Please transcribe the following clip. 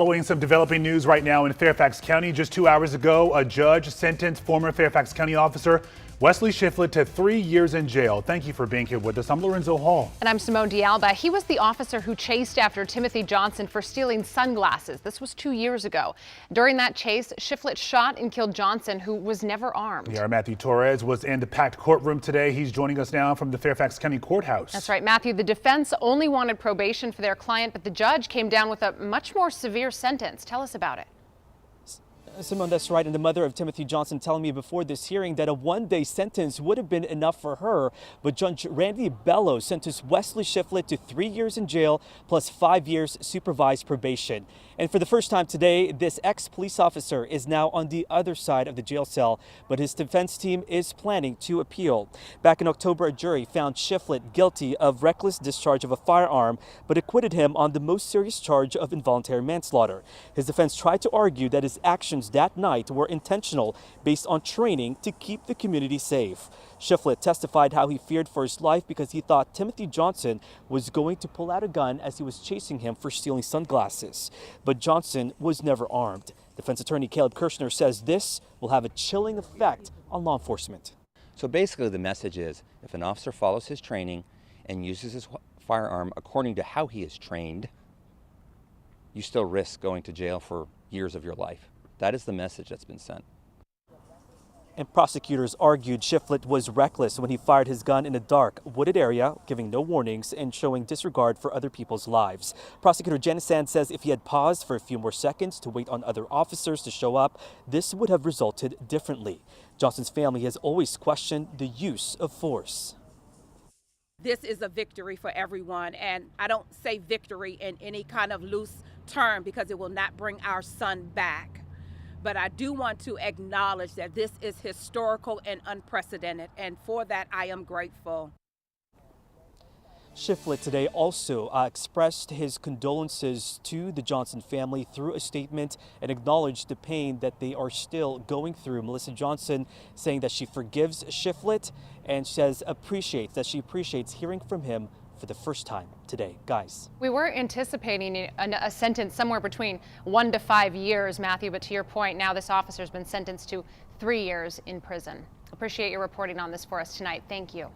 Following some developing news right now in Fairfax County, just 2 hours ago, a judge sentenced former Fairfax County officer Wesley Shifflett to 3 years in jail. Thank you for being here with us. I'm Lorenzo Hall. And I'm Simone D'Alba. He was the officer who chased after Timothy Johnson for stealing sunglasses. This was 2 years ago. During that chase, Shifflett shot and killed Johnson, who was never armed. Yeah, Matthew Torres was in the packed courtroom today. He's joining us now from the Fairfax County Courthouse. That's right, Matthew. The defense only wanted probation for their client, but the judge came down with a much more severe sentence. Tell us about it. Simone, that's right. And the mother of Timothy Johnson telling me before this hearing that a one-day sentence would have been enough for her. But Judge Randy Bellows sentenced Wesley Shifflett to 3 years in jail plus 5 years supervised probation. And for the first time today, this ex-police officer is now on the other side of the jail cell, but his defense team is planning to appeal. Back in October, a jury found Shifflett guilty of reckless discharge of a firearm, but acquitted him on the most serious charge of involuntary manslaughter. His defense tried to argue that his actions that night were intentional based on training to keep the community safe. Shifflett testified how he feared for his life because he thought Timothy Johnson was going to pull out a gun as he was chasing him for stealing sunglasses. But Johnson was never armed. Defense attorney Caleb Kirshner says this will have a chilling effect on law enforcement. So basically the message is, if an officer follows his training and uses his firearm according to how he is trained, you still risk going to jail for years of your life. That is the message that's been sent. And prosecutors argued Shifflett was reckless when he fired his gun in a dark, wooded area, giving no warnings and showing disregard for other people's lives. Prosecutor Janice Sand says if he had paused for a few more seconds to wait on other officers to show up, this would have resulted differently. Johnson's family has always questioned the use of force. This is a victory for everyone, and I don't say victory in any kind of loose term because it will not bring our son back. But I do want to acknowledge that this is historical and unprecedented, and for that I am grateful. Shifflett today also expressed his condolences to the Johnson family through a statement and acknowledged the pain that they are still going through. Melissa Johnson saying that she forgives Shifflett and says she appreciates hearing from him for the first time today. Guys. We were anticipating a sentence somewhere between 1 to 5 years, Matthew, but to your point, now this officer's been sentenced to 3 years in prison. Appreciate your reporting on this for us tonight. Thank you.